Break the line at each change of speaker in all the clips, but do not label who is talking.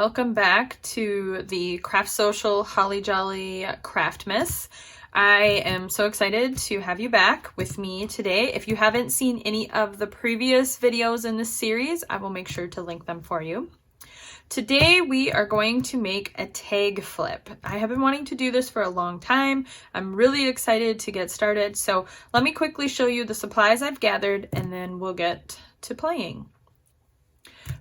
welcome back to the Craft Social Holly Jolly Craftmas. I am so excited to have you back with me today. If you haven't seen any of the previous videos in this series, I will make sure to link them for you. Today we are going to make a tag flip. I have been wanting to do this for a long time. I'm really excited to get started. So let me quickly show you the supplies I've gathered and then we'll get to playing.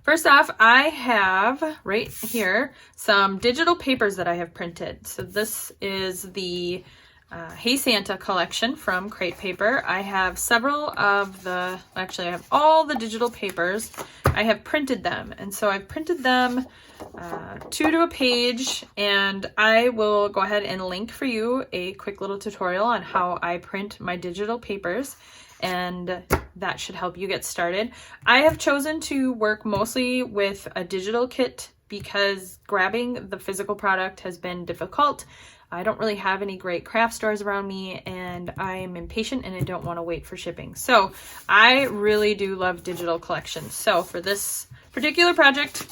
First off, I have right here some digital papers that I have printed. So this is the Hey Santa collection from Crate Paper. I have several of the, actually I have all the digital papers. I have printed them, and so I've printed them 2 to a page, and I will go ahead and link for you a quick little tutorial on how I print my digital papers, and that should help you get started. I have chosen to work mostly with a digital kit because grabbing the physical product has been difficult. I don't really have any great craft stores around me, and I'm impatient and I don't want to wait for shipping. So I really do love digital collections. So for this particular project,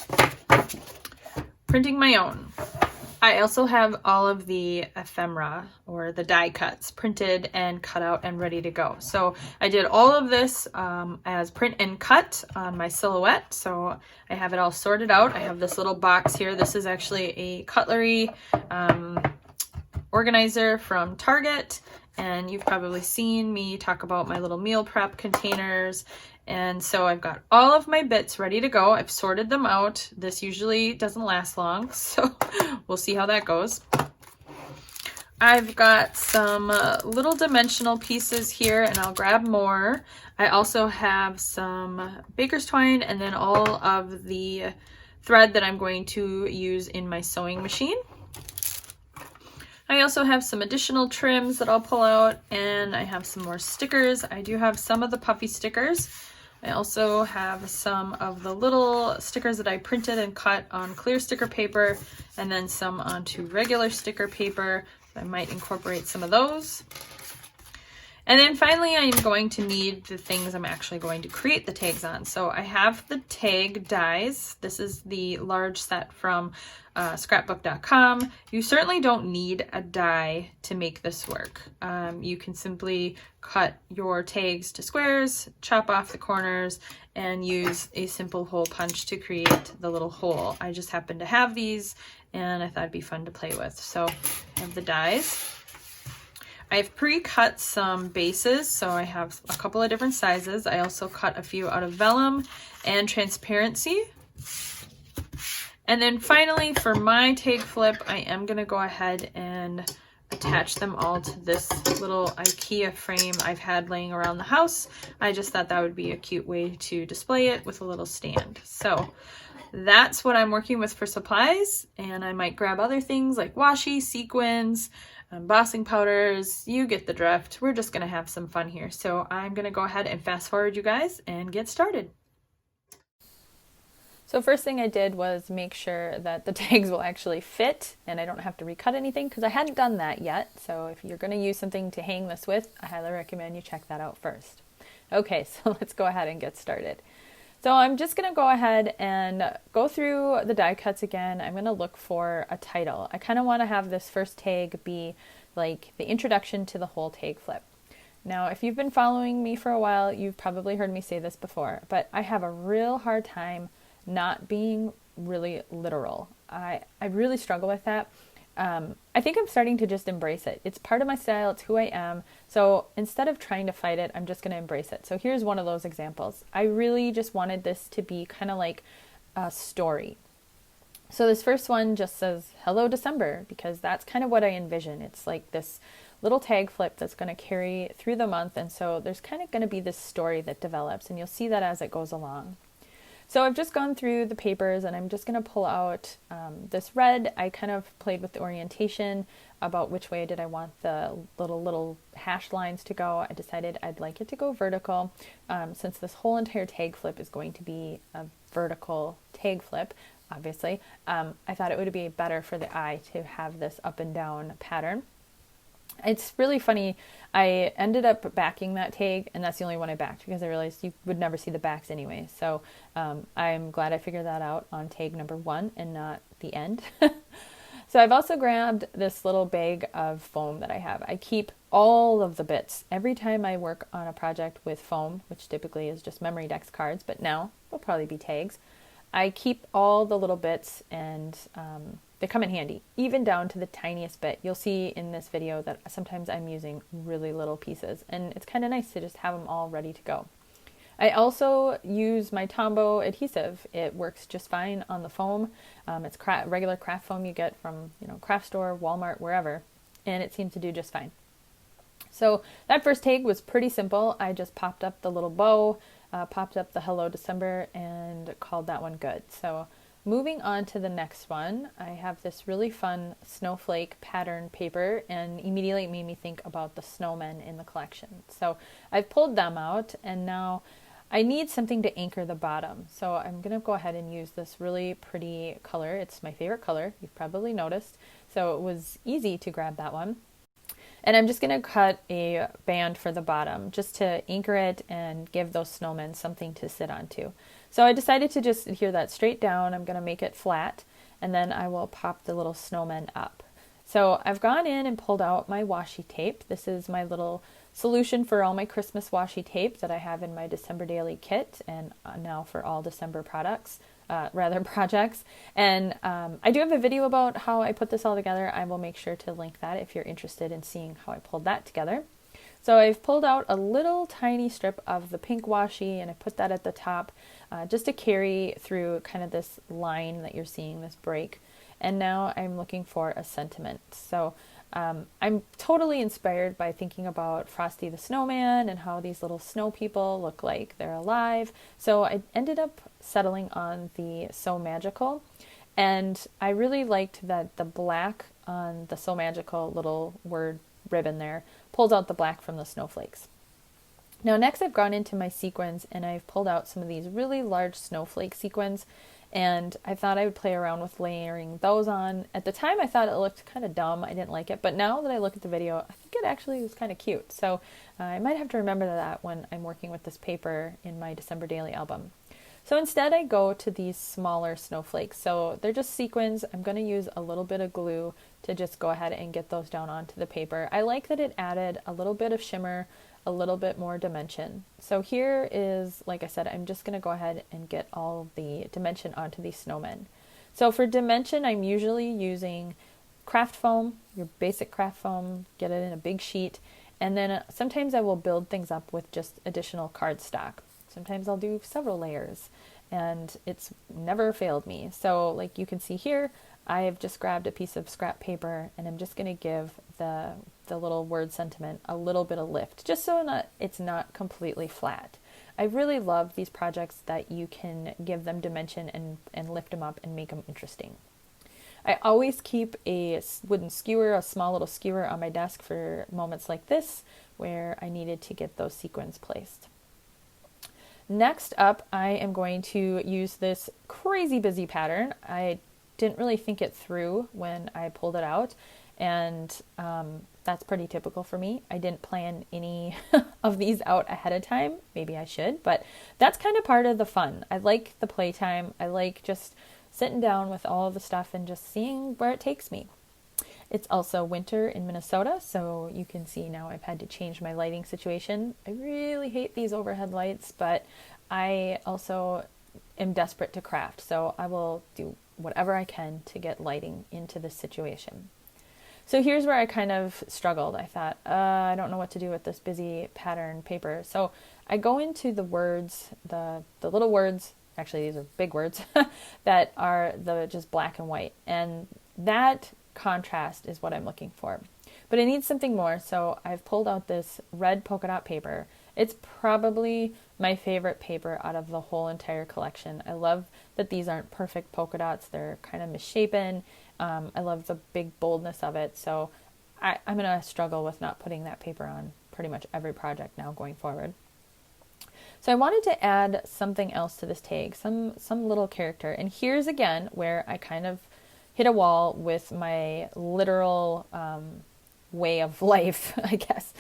printing my own. I also have all of the ephemera or the die cuts printed and cut out and ready to go. So I did all of this as print and cut on my silhouette. So I have it all sorted out. I have this little box here. This is actually a cutlery organizer from Target, and you've probably seen me talk about my little meal prep containers. And so I've got all of my bits ready to go. I've sorted them out. This usually doesn't last long, so we'll see how that goes. I've got some little dimensional pieces here, and I'll grab more. I also have some baker's twine and then all of the thread that I'm going to use in my sewing machine. I also have some additional trims that I'll pull out, and I have some more stickers. I do have some of the puffy stickers. I also have some of the little stickers that I printed and cut on clear sticker paper, and then some onto regular sticker paper. I might incorporate some of those. And then finally, I am going to need the things I'm actually going to create the tags on. So I have the tag dies. This is the large set from scrapbook.com. You certainly don't need a die to make this work. You can simply cut your tags to squares, chop off the corners, and use a simple hole punch to create the little hole. I just happen to have these, and I thought it'd be fun to play with. So I have the dies. I've pre-cut some bases, so I have a couple of different sizes. I also cut a few out of vellum and transparency. And then finally, for my tag flip, I am going to go ahead and attach them all to this little IKEA frame I've had laying around the house. I just thought that would be a cute way to display it with a little stand. So that's what I'm working with for supplies, and I might grab other things like washi, sequins, embossing powders. You get the drift. We're just going to have some fun here. So I'm going to go ahead and fast forward you guys and get started. So first thing I did was make sure that the tags will actually fit and I don't have to recut anything because I hadn't done that yet. So if you're going to use something to hang this with, I highly recommend you check that out first. Okay, so let's go ahead and get started. So I'm just going to go ahead and go through the die cuts again. I'm going to look for a title. I kind of want to have this first tag be like the introduction to the whole tag flip. Now, if you've been following me for a while, you've probably heard me say this before, but I have a real hard time not being really literal. I really struggle with that. I think I'm starting to just embrace it. It's part of my style. It's who I am. So instead of trying to fight it, I'm just going to embrace it. So here's one of those examples. I really just wanted this to be kind of like a story. So this first one just says, "Hello December," because that's kind of what I envision. It's like this little tag flip that's going to carry through the month. And so there's kind of going to be this story that develops, and you'll see that as it goes along. So I've just gone through the papers and I'm just going to pull out this red. I kind of played with the orientation about which way did I want the little hash lines to go. I decided I'd like it to go vertical. Since this whole entire tag flip is going to be a vertical tag flip, obviously, I thought it would be better for the eye to have this up and down pattern. It's really funny. I ended up backing that tag, and that's the only one I backed because I realized you would never see the backs anyway. So I'm glad I figured that out on tag number 1 and not the end. So I've also grabbed this little bag of foam that I have. I keep all of the bits. Every time I work on a project with foam, which typically is just memory dex cards, but now they'll probably be tags, I keep all the little bits, and they come in handy, even down to the tiniest bit. You'll see in this video that sometimes I'm using really little pieces, and it's kind of nice to just have them all ready to go. I also use my Tombow adhesive. It works just fine on the foam. It's regular craft foam you get from, craft store, Walmart, wherever, and it seems to do just fine. So that first tag was pretty simple. I just popped up the little bow, popped up the Hello December, and called that one good. So moving on to the next one, I have this really fun snowflake pattern paper, and immediately it made me think about the snowmen in the collection. So I've pulled them out, and now I need something to anchor the bottom. So I'm going to go ahead and use this really pretty color. It's my favorite color, you've probably noticed. So it was easy to grab that one. And I'm just going to cut a band for the bottom just to anchor it and give those snowmen something to sit onto. So I decided to just adhere that straight down. I'm going to make it flat, and then I will pop the little snowmen up. So I've gone in and pulled out my washi tape. This is my little solution for all my Christmas washi tape that I have in my December Daily kit, and now for all December projects. And I do have a video about how I put this all together. I will make sure to link that if you're interested in seeing how I pulled that together. So I've pulled out a little tiny strip of the pink washi, and I put that at the top just to carry through kind of this line that you're seeing, this break. And now I'm looking for a sentiment. So I'm totally inspired by thinking about Frosty the Snowman and how these little snow people look like they're alive. So I ended up settling on the So Magical, and I really liked that the black on the So Magical little word ribbon there pulls out the black from the snowflakes. Now next I've gone into my sequins, and I've pulled out some of these really large snowflake sequins, and I thought I would play around with layering those on. At the time I thought it looked kind of dumb, I didn't like it, but now that I look at the video, I think it actually was kind of cute. So I might have to remember that when I'm working with this paper in my December Daily album. So instead I go to these smaller snowflakes. So they're just sequins. I'm going to use a little bit of glue to just go ahead and get those down onto the paper. I like that it added a little bit of shimmer, a little bit more dimension. So here is, like I said, I'm just going to go ahead and get all the dimension onto these snowmen. So for dimension, I'm usually using craft foam, your basic craft foam, get it in a big sheet, and then sometimes I will build things up with just additional cardstock. Sometimes I'll do several layers, and it's never failed me. So like you can see here, I've just grabbed a piece of scrap paper, and I'm just going to give the little word sentiment a little bit of lift, just so it's not completely flat. I really love these projects that you can give them dimension and lift them up and make them interesting. I always keep a wooden skewer, a small little skewer on my desk for moments like this where I needed to get those sequins placed. Next up, I am going to use this crazy busy pattern. I didn't really think it through when I pulled it out, and that's pretty typical for me. I didn't plan any of these out ahead of time. Maybe I should, but that's kind of part of the fun. I like the playtime. I like just sitting down with all the stuff and just seeing where it takes me. It's also winter in Minnesota, so you can see now I've had to change my lighting situation. I really hate these overhead lights, but I also am desperate to craft, so I will do whatever I can to get lighting into this situation. So here's where I kind of struggled. I thought, I don't know what to do with this busy pattern paper. So I go into the words, the little words, actually these are big words, that are the just black and white. And that contrast is what I'm looking for. But I need something more, so I've pulled out this red polka dot paper. It's probably my favorite paper out of the whole entire collection. I love that these aren't perfect polka dots. They're kind of misshapen. I love the big boldness of it, so I'm going to struggle with not putting that paper on pretty much every project now going forward. So I wanted to add something else to this tag, some little character. And here's again where I kind of hit a wall with my literal way of life, I guess.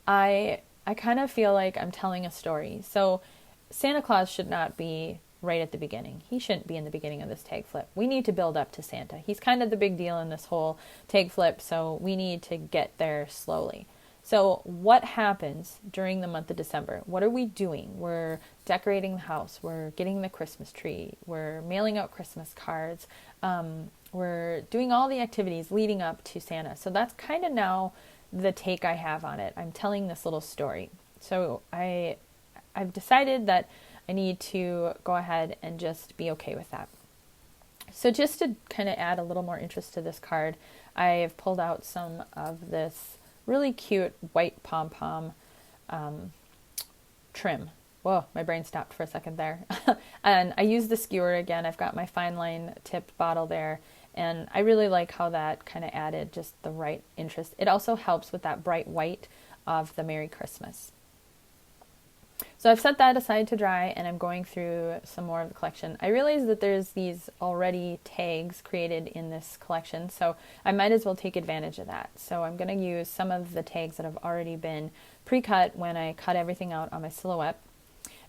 I kind of feel like I'm telling a story. So Santa Claus should not be right at the beginning. He shouldn't be in the beginning of this tag flip. We need to build up to Santa. He's kind of the big deal in this whole tag flip, so we need to get there slowly. So what happens during the month of December? What are we doing? We're decorating the house. We're getting the Christmas tree. We're mailing out Christmas cards. We're doing all the activities leading up to Santa. So that's kind of now the take I have on it. I'm telling this little story. So I've decided that I need to go ahead and just be okay with that. So just to kind of add a little more interest to this card, I have pulled out some of this really cute white pom-pom trim. Whoa, my brain stopped for a second there. And I use the skewer again. I've got my fine line tipped bottle there. And I really like how that kind of added just the right interest. It also helps with that bright white of the Merry Christmas. So I've set that aside to dry, and I'm going through some more of the collection. I realize that there's these already tags created in this collection, so I might as well take advantage of that. So I'm going to use some of the tags that have already been pre-cut when I cut everything out on my silhouette.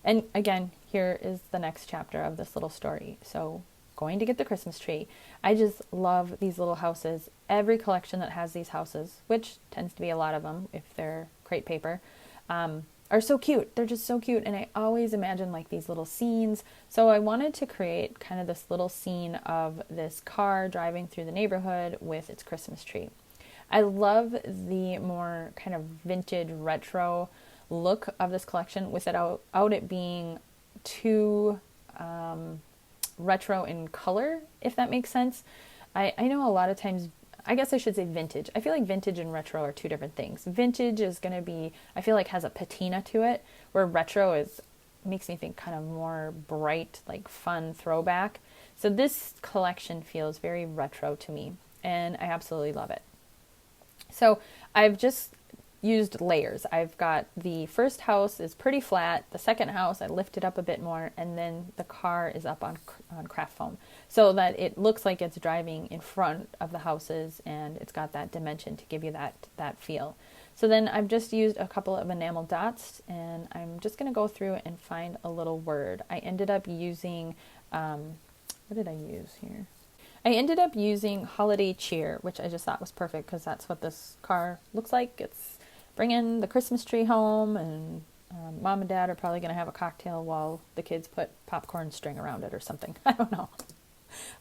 And again, here is the next chapter of this little story. So going to get the Christmas tree. I just love these little houses. Every collection that has these houses, which tends to be a lot of them if they're crepe paper, are so cute. They're just so cute. And I always imagine like these little scenes. So I wanted to create kind of this little scene of this car driving through the neighborhood with its Christmas tree. I love the more kind of vintage retro look of this collection without it being too retro in color, if that makes sense. I know a lot of times, I guess I should say vintage. I feel like vintage and retro are two different things. Vintage is going to be, I feel like has a patina to it, where retro makes me think kind of more bright, like fun throwback. So this collection feels very retro to me, and I absolutely love it. So I've just used layers. I've got the first house is pretty flat. The second house, I lift it up a bit more, and then the car is up on craft foam so that it looks like it's driving in front of the houses, and it's got that dimension to give you that feel. So then I've just used a couple of enamel dots, and I'm just going to go through and find a little word. I ended up using, what did I use here? I ended up using holiday cheer, which I just thought was perfect because that's what this car looks like. It's bringing the Christmas tree home, and mom and dad are probably going to have a cocktail while the kids put popcorn string around it or something. I don't know.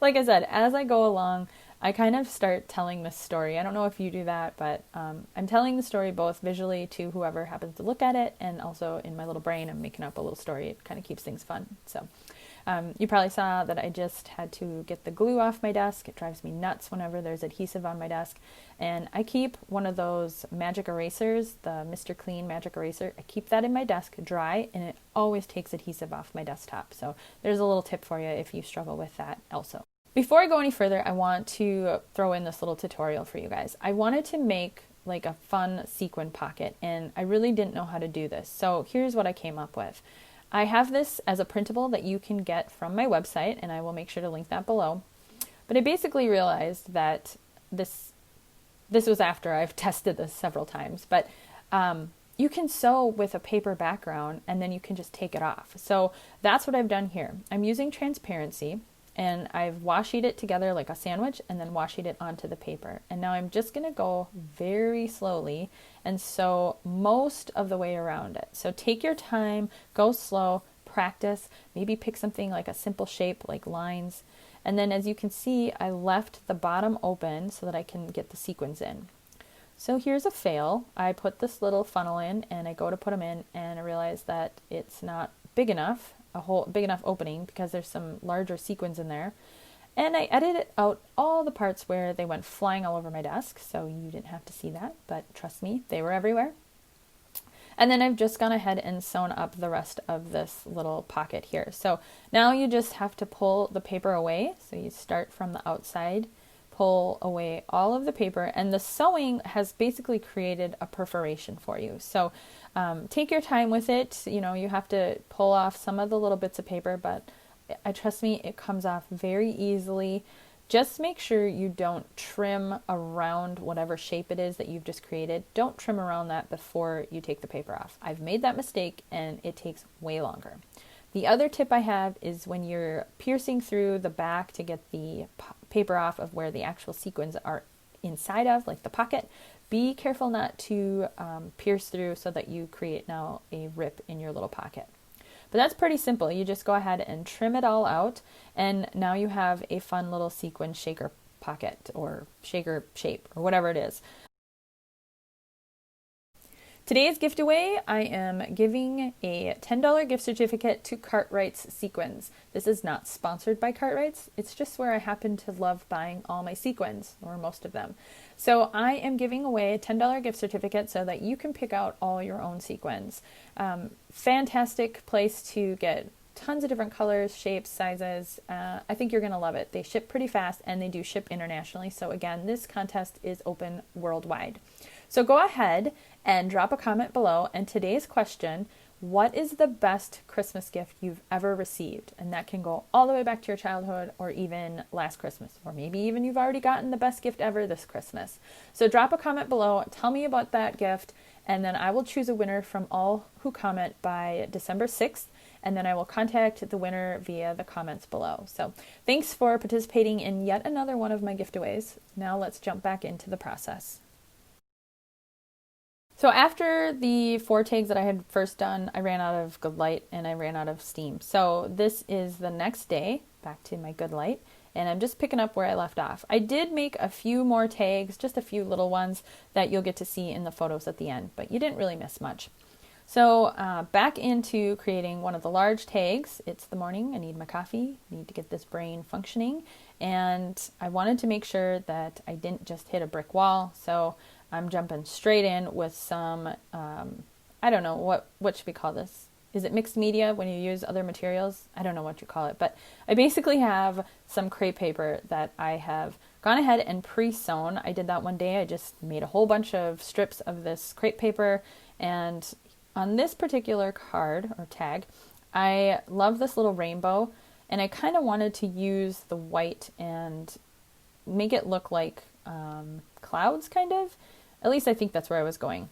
Like I said, as I go along, I kind of start telling this story. I don't know if you do that, but I'm telling the story both visually to whoever happens to look at it, and also in my little brain, I'm making up a little story. It kind of keeps things fun. So you probably saw that I just had to get the glue off my desk. It drives me nuts whenever there's adhesive on my desk. And I keep one of those magic erasers, the Mr. Clean magic eraser. I keep that in my desk dry, and it always takes adhesive off my desktop. So there's a little tip for you if you struggle with that also. Before I go any further, I want to throw in this little tutorial for you guys. I wanted to make like a fun sequin pocket, and I really didn't know how to do this. So here's what I came up with. I have this as a printable that you can get from my website, and I will make sure to link that below. But I basically realized that this was after I've tested this several times, but you can sew with a paper background, and then you can just take it off. So that's what I've done here. I'm using transparency, and I've washi it together like a sandwich, and then washi it onto the paper. And now I'm just going to go very slowly and sew most of the way around it. So take your time, go slow, practice, maybe pick something like a simple shape like lines. And then as you can see, I left the bottom open so that I can get the sequins in. So here's a fail. I put this little funnel in, and I go to put them in, and I realize that it's not big enough, big enough opening, because there's some larger sequins in there. And I edited out all the parts where they went flying all over my desk, so you didn't have to see that, but trust me, they were everywhere. And then I've just gone ahead and sewn up the rest of this little pocket here. So now you just have to pull the paper away. So you start from the outside, pull away all of the paper, and the sewing has basically created a perforation for you. So take your time with it. You know, you have to pull off some of the little bits of paper, but I trust me, it comes off very easily. just make sure you don't trim around whatever shape it is that you've just created. Don't trim around that before you take the paper off. I've made that mistake and it takes way longer. The other tip I have is when you're piercing through the back to get the paper off of where the actual sequins are inside of, like the pocket, be careful not to pierce through so that you create now a rip in your little pocket. But that's pretty simple. You just go ahead and trim it all out, and now you have a fun little sequin shaker pocket or shaker shape or whatever it is. Today's gift away, I am giving a $10 gift certificate to Cartwright's Sequins. This is not sponsored by Cartwright's. It's just where I happen to love buying all my sequins, or most of them. So I am giving away a $10 gift certificate so that you can pick out all your own sequins. Fantastic place to get tons of different colors, shapes, sizes. I think you're going to love it. They ship pretty fast and they do ship internationally. So again, this contest is open worldwide. So go ahead and drop a comment below. And today's question, what is the best Christmas gift you've ever received? And that can go all the way back to your childhood or even last Christmas, or maybe even you've already gotten the best gift ever this Christmas. So drop a comment below, tell me about that gift, and then I will choose a winner from all who comment by December 6th. And then I will contact the winner via the comments below. So thanks for participating in yet another one of my giveaways. Now let's jump back into the process. So after the 4 tags that I had first done, I ran out of good light and I ran out of steam. So this is the next day, back to my good light, and I'm just picking up where I left off. I did make a few more tags, just a few little ones that you'll get to see in the photos at the end, but you didn't really miss much. So back into creating one of the large tags. It's the morning, I need my coffee, need to get this brain functioning, and I wanted to make sure that I didn't just hit a brick wall, so I'm jumping straight in with some, I don't know, what should we call this? Is it mixed media when you use other materials? I don't know what you call it, but I basically have some crepe paper that I have gone ahead and pre-sewn. I did that one day. I just made a whole bunch of strips of this crepe paper, and on this particular card or tag, I love this little rainbow, and I kind of wanted to use the white and make it look like clouds, kind of. At least I think that's where I was going.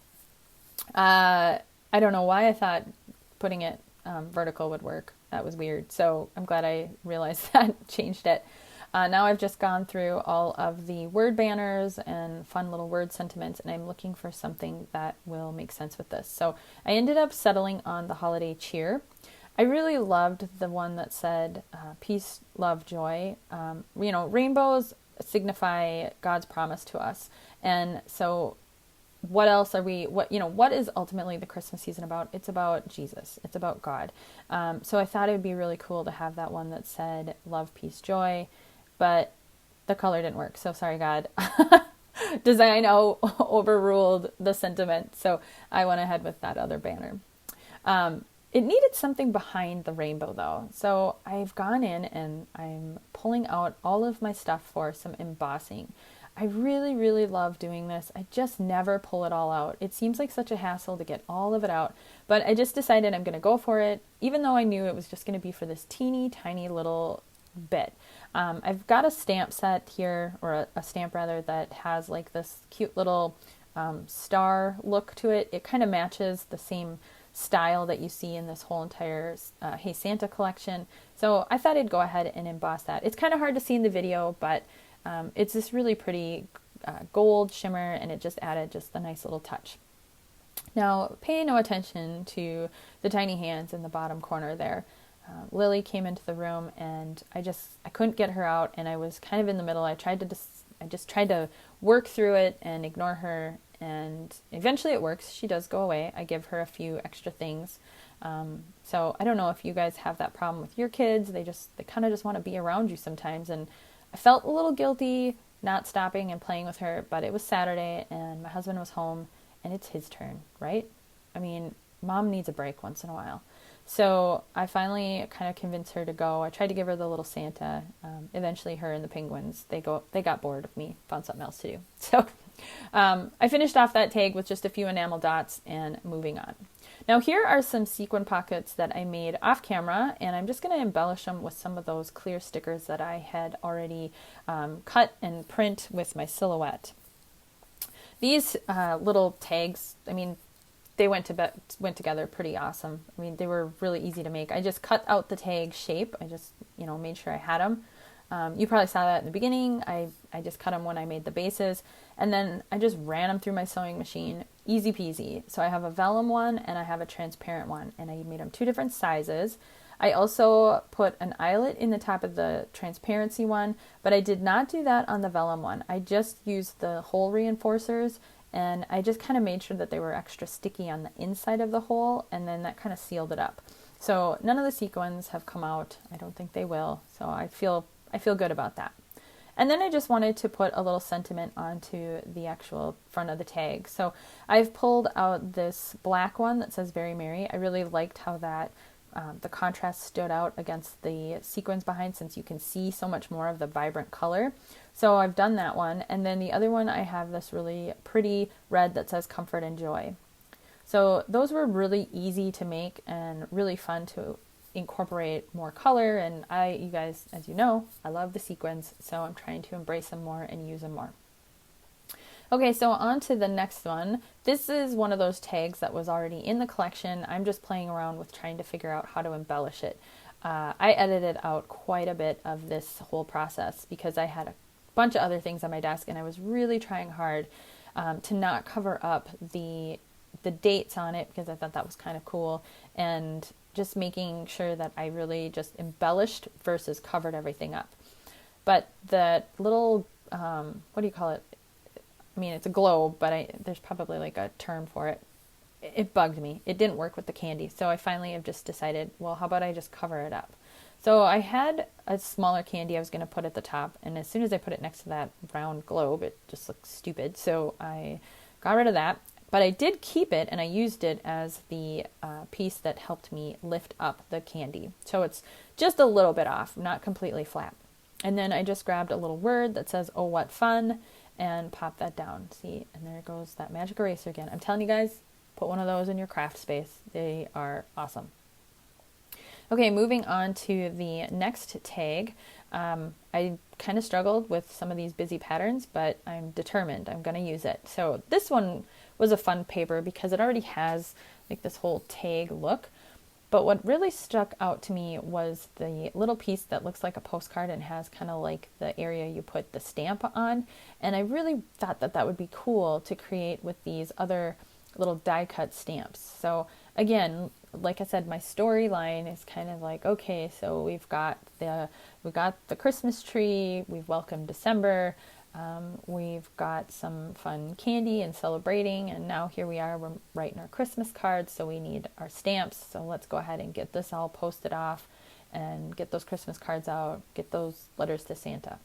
I don't know why I thought putting it vertical would work. That was weird. So I'm glad I realized that, changed it. Now I've just gone through all of the word banners and fun little word sentiments, and I'm looking for something that will make sense with this. So I ended up settling on the holiday cheer. I really loved the one that said peace, love, joy. You know, rainbows signify God's promise to us. And so what else are we, what is ultimately the Christmas season about? It's about Jesus. It's about God. So I thought it would be really cool to have that one that said love, peace, joy, but the color didn't work. So sorry, God. Design overruled the sentiment. So I went ahead with that other banner. It needed something behind the rainbow though. So I've gone in and I'm pulling out all of my stuff for some embossing. I really, really love doing this. I just never pull it all out. It seems like such a hassle to get all of it out, but I just decided I'm going to go for it, even though I knew it was just going to be for this teeny tiny little bit. I've got a stamp set here, or a stamp rather, that has like this cute little star look to it. It kind of matches the same style that you see in this whole entire Hey Santa collection. So I thought I'd go ahead and emboss that. It's kind of hard to see in the video, but it's this really pretty gold shimmer, and it just added just a nice little touch. Now, pay no attention to the tiny hands in the bottom corner there. Lily came into the room, and I couldn't get her out, and I was kind of in the middle. I just tried to work through it and ignore her, and eventually it works. She does go away. I give her a few extra things. So I don't know if you guys have that problem with your kids. They kind of just want to be around you sometimes, and I felt a little guilty not stopping and playing with her, but it was Saturday and my husband was home and it's his turn, right? I mean, mom needs a break once in a while. So I finally kind of convinced her to go. I tried to give her the little Santa. Eventually her and the penguins, they got bored of me, found something else to do. So I finished off that tag with just a few enamel dots and moving on. Now here are some sequin pockets that I made off camera, and I'm just going to embellish them with some of those clear stickers that I had already cut and print with my silhouette. These little tags, I mean, they went together pretty awesome. I mean, they were really easy to make. I just cut out the tag shape. I just, made sure I had them. You probably saw that in the beginning. I just cut them when I made the bases, and then I just ran them through my sewing machine. Easy peasy. So I have a vellum one and I have a transparent one, and I made them 2 different sizes. I also put an eyelet in the top of the transparency one, but I did not do that on the vellum one. I just used the hole reinforcers, and I just kind of made sure that they were extra sticky on the inside of the hole, and then that kind of sealed it up. So none of the sequins have come out. I don't think they will. So I feel good about that. And then I just wanted to put a little sentiment onto the actual front of the tag. So I've pulled out this black one that says Very Merry. I really liked how that the contrast stood out against the sequins behind, since you can see so much more of the vibrant color. So I've done that one. And then the other one, I have this really pretty red that says Comfort and Joy. So those were really easy to make and really fun to incorporate more color, and you guys, as you know, I love the sequins, so I'm trying to embrace them more and use them more. Okay, so on to the next one. This is one of those tags that was already in the collection. I'm just playing around with trying to figure out how to embellish it. I edited out quite a bit of this whole process because I had a bunch of other things on my desk, and I was really trying hard to not cover up the dates on it, because I thought that was kind of cool, and just making sure that I really just embellished versus covered everything up. But the little, what do you call it? I mean, it's a globe, but there's probably like a term for it. It bugged me. It didn't work with the candy. So I finally have just decided, well, how about I just cover it up? So I had a smaller candy I was going to put at the top, and as soon as I put it next to that round globe, it just looked stupid. So I got rid of that. But I did keep it, and I used it as the piece that helped me lift up the candy. So it's just a little bit off, not completely flat. And then I just grabbed a little word that says, "Oh, what fun," and pop that down. See, and there goes that magic eraser again. I'm telling you guys, put one of those in your craft space. They are awesome. Okay, moving on to the next tag. I kind of struggled with some of these busy patterns, but I'm determined. I'm going to use it. So this one was a fun paper because it already has like this whole tag look. But what really stuck out to me was the little piece that looks like a postcard and has kind of like the area you put the stamp on. And I really thought that that would be cool to create with these other little die cut stamps. So again, like I said, my storyline is kind of like, okay, so we've got the Christmas tree, we've welcomed December, we've got some fun candy and celebrating, and now here we are, we're writing our Christmas cards, so we need our stamps. So let's go ahead and get this all posted off and get those Christmas cards out, get those letters to Santa.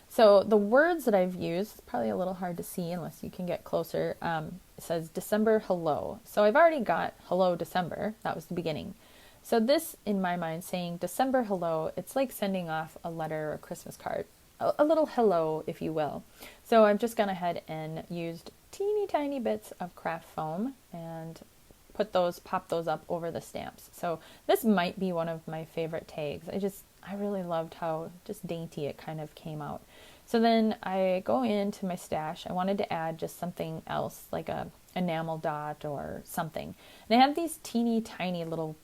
So the words that I've used, probably a little hard to see unless you can get closer, it says December hello. So I've already got hello December, that was the beginning. So this, in my mind, saying December hello, it's like sending off a letter or a Christmas card. A little hello, if you will. So I've just gone ahead and used teeny tiny bits of craft foam and pop those up over the stamps. So this might be one of my favorite tags. I really loved how just dainty it kind of came out. So then I go into my stash. I wanted to add just something else, like a enamel dot or something. And I have these teeny tiny little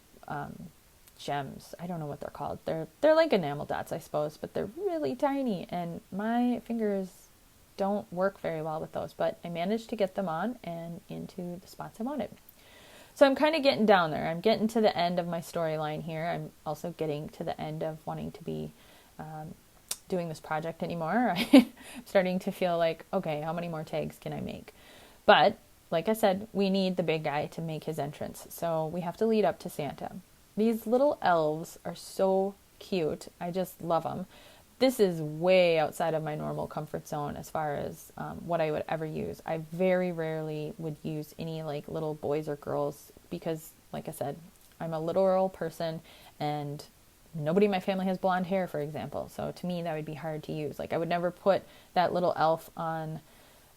gems. I don't know what they're called. They're like enamel dots, I suppose, but they're really tiny, and my fingers don't work very well with those, but I managed to get them on and into the spots I wanted. So I'm kind of getting down there. I'm getting to the end of my storyline here. I'm also getting to the end of wanting to be doing this project anymore. I'm starting to feel like, okay, how many more tags can I make? But like I said, we need the big guy to make his entrance. So we have to lead up to Santa. These little elves are so cute. I just love them. This is way outside of my normal comfort zone as far as what I would ever use. I very rarely would use any like little boys or girls because, like I said, I'm a literal person and nobody in my family has blonde hair, for example. So to me, that would be hard to use. Like I would never put that little elf on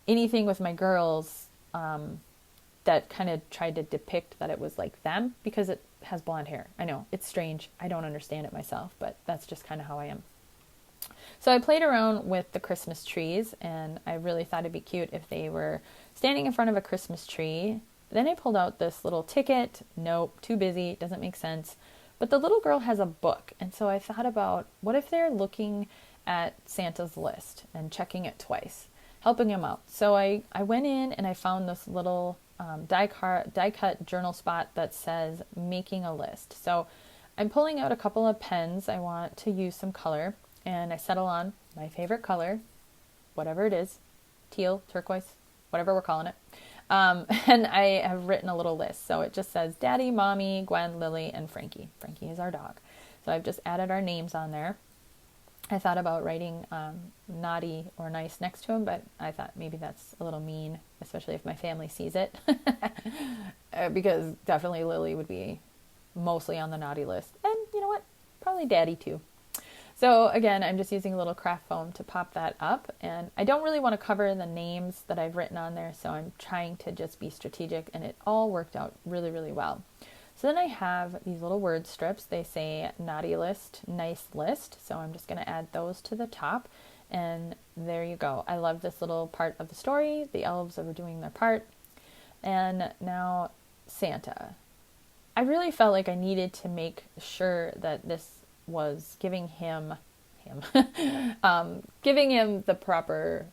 anything with my girls that kind of tried to depict that it was like them, because it has blonde hair. I know, it's strange. I don't understand it myself, but that's just kind of how I am. So I played around with the Christmas trees, and I really thought it'd be cute if they were standing in front of a Christmas tree. Then I pulled out this little ticket. Nope, too busy, doesn't make sense. But the little girl has a book, and so I thought about, what if they're looking at Santa's list and checking it twice, helping him out. So I went in and I found this little die cut journal spot that says making a list. So I'm pulling out a couple of pens. I want to use some color, and I settle on my favorite color, whatever it is, teal, turquoise, whatever we're calling it. And I have written a little list. So it just says Daddy, Mommy, Gwen, Lily, and Frankie. Frankie is our dog. So I've just added our names on there. I thought about writing naughty or nice next to him, but I thought maybe that's a little mean, especially if my family sees it. Because definitely Lily would be mostly on the naughty list. And you know what? Probably Daddy too. So again, I'm just using a little craft foam to pop that up, and I don't really want to cover the names that I've written on there, so I'm trying to just be strategic, and it all worked out really, really well. So then I have these little word strips. They say naughty list, nice list, so I'm just going to add those to the top, and there you go. I love this little part of the story. The elves are doing their part, and now Santa. I really felt like I needed to make sure that this was giving him giving him the proper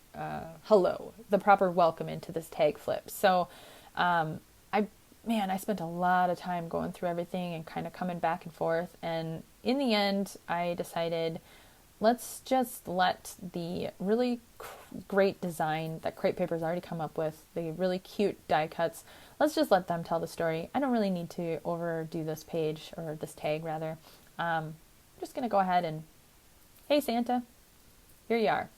hello, the proper welcome into this tag flip. So I spent a lot of time going through everything and kind of coming back and forth, and in the end I decided, let's just let the really great design that Crate Paper's already come up with, the really cute die cuts, let's just let them tell the story. I don't really need to overdo this page, or this tag rather. I'm just going to go ahead and, hey Santa, here you are.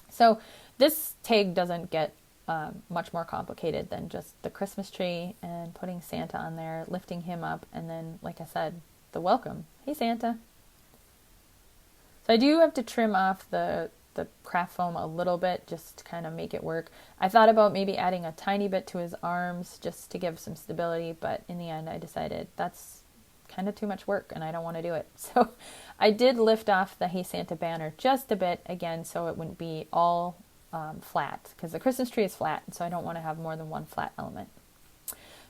So this tag doesn't get much more complicated than just the Christmas tree and putting Santa on there, lifting him up, and then, like I said, the welcome. Hey Santa. So I do have to trim off the craft foam a little bit just to kind of make it work. I thought about maybe adding a tiny bit to his arms just to give some stability, but in the end I decided that's kind of too much work and I don't want to do it. So I did lift off the Hey Santa banner just a bit, again, so it wouldn't be all flat, because the Christmas tree is flat, so I don't want to have more than one flat element.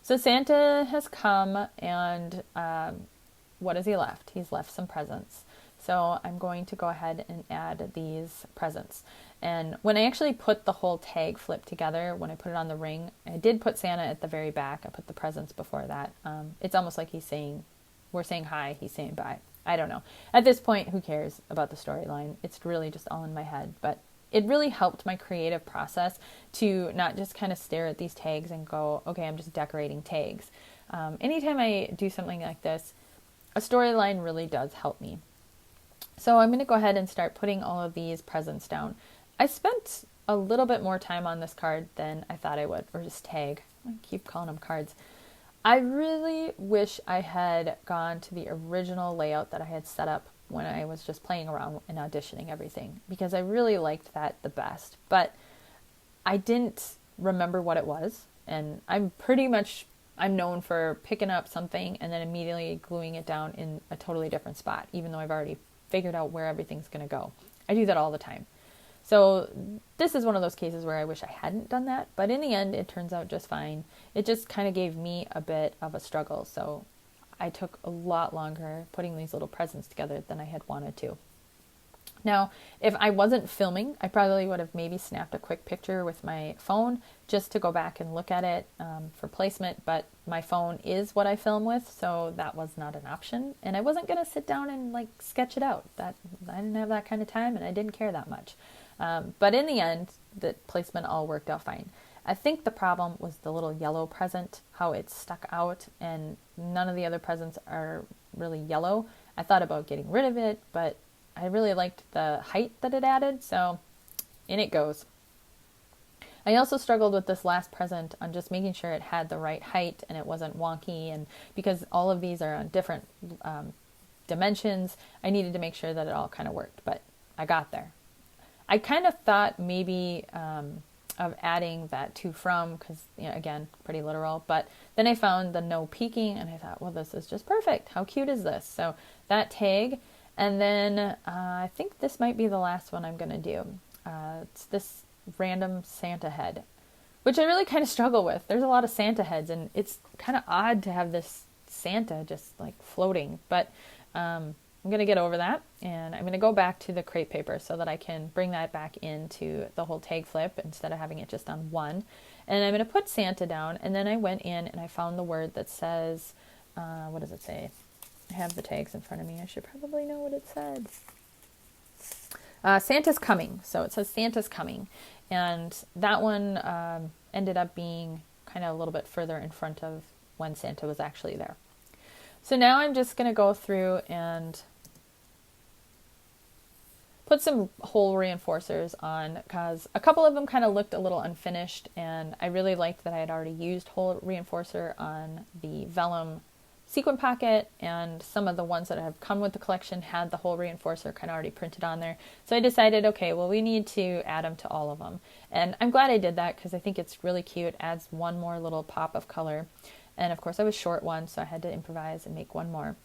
So Santa has come, and what has he left? He's left some presents. So I'm going to go ahead and add these presents. And when I actually put the whole tag flip together, when I put it on the ring, I did put Santa at the very back. I put the presents before that. It's almost like he's saying, we're saying hi, he's saying bye. I don't know. At this point, who cares about the storyline? It's really just all in my head. But it really helped my creative process to not just kind of stare at these tags and go, okay, I'm just decorating tags. Anytime I do something like this, a storyline really does help me. So I'm going to go ahead and start putting all of these presents down. I spent a little bit more time on this card than I thought I would, or just tag. I keep calling them cards. I really wish I had gone to the original layout that I had set up when I was just playing around and auditioning everything, because I really liked that the best. But I didn't remember what it was, and I'm known for picking up something and then immediately gluing it down in a totally different spot, even though I've already figured out where everything's going to go. I do that all the time. So this is one of those cases where I wish I hadn't done that, but in the end, it turns out just fine. It just kind of gave me a bit of a struggle, so I took a lot longer putting these little presents together than I had wanted to. Now, if I wasn't filming, I probably would have maybe snapped a quick picture with my phone just to go back and look at it for placement, but my phone is what I film with, so that was not an option, and I wasn't going to sit down and sketch it out. I didn't have that kind of time, and I didn't care that much. But in the end, the placement all worked out fine. I think the problem was the little yellow present, how it stuck out, and none of the other presents are really yellow. I thought about getting rid of it, but I really liked the height that it added, so in it goes. I also struggled with this last present on just making sure it had the right height and it wasn't wonky, and because all of these are on different dimensions, I needed to make sure that it all kind of worked, but I got there. I kind of thought maybe of adding that to from, because, you know, again, pretty literal. But then I found the no peeking, and I thought, well, this is just perfect. How cute is this? So that tag. And then I think this might be the last one I'm going to do. It's this random Santa head, which I really kind of struggle with. There's a lot of Santa heads, and it's kind of odd to have this Santa just like floating. But I'm going to get over that, and I'm going to go back to the crepe paper so that I can bring that back into the whole tag flip instead of having it just on one. And I'm going to put Santa down, and then I went in and I found the word that says, what does it say? I have the tags in front of me. I should probably know what it said. Santa's coming. So it says Santa's coming. And that one ended up being kind of a little bit further in front of when Santa was actually there. So now I'm just going to go through and put some hole reinforcers on, because a couple of them kind of looked a little unfinished, and I really liked that I had already used hole reinforcer on the vellum sequin pocket, and some of the ones that have come with the collection had the hole reinforcer kind of already printed on there. So I decided, okay, well, we need to add them to all of them. And I'm glad I did that, because I think it's really cute. Adds one more little pop of color. And of course I was short one, so I had to improvise and make one more.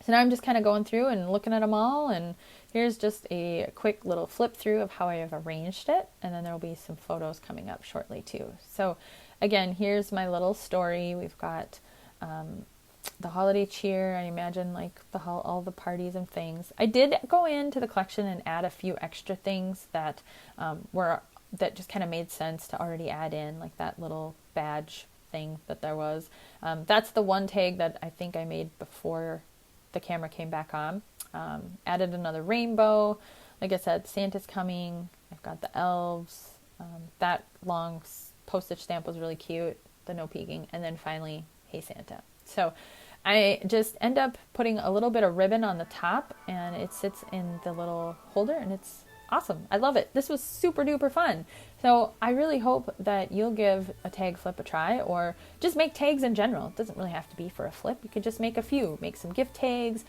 So now I'm just kind of going through and looking at them all, and here's just a quick little flip through of how I have arranged it, and then there will be some photos coming up shortly too. So again, here's my little story. We've got the holiday cheer. I imagine like all the parties and things. I did go into the collection and add a few extra things that that just kind of made sense to already add in, like that little badge thing that there was. That's the one tag that I think I made before the camera came back on. Added another rainbow. Like I said, Santa's coming. I've got the elves. That long postage stamp was really cute. The no peeking. And then finally, Hey Santa. So I just end up putting a little bit of ribbon on the top, and it sits in the little holder, and it's awesome. I love it. This was super duper fun. So I really hope that you'll give a tag flip a try, or just make tags in general. It doesn't really have to be for a flip. You could just make a few. Make some gift tags,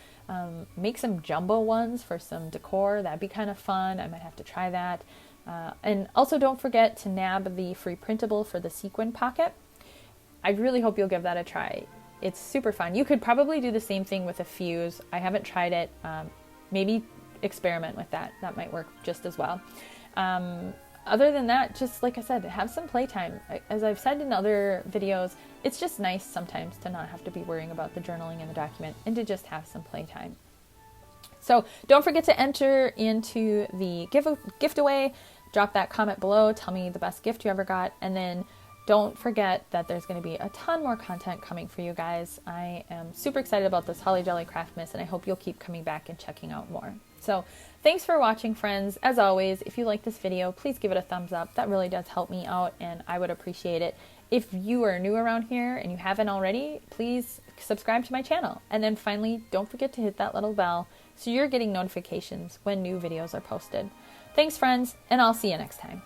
make some jumbo ones for some decor. That'd be kind of fun. I might have to try that. And also don't forget to nab the free printable for the sequin pocket. I really hope you'll give that a try. It's super fun. You could probably do the same thing with a fuse. I haven't tried it. Maybe experiment with that. That might work just as well. Other than that, just like I said, have some playtime. As I've said in other videos, it's just nice sometimes to not have to be worrying about the journaling in the document and to just have some playtime. So don't forget to enter into the giveaway. Drop that comment below. Tell me the best gift you ever got. And then don't forget that there's going to be a ton more content coming for you guys. I am super excited about this Holly Jolly Craftmas, and I hope you'll keep coming back and checking out more. So thanks for watching, friends. As always, if you like this video, please give it a thumbs up. That really does help me out, and I would appreciate it. If you are new around here and you haven't already, please subscribe to my channel. And then finally, don't forget to hit that little bell so you're getting notifications when new videos are posted. Thanks, friends, and I'll see you next time.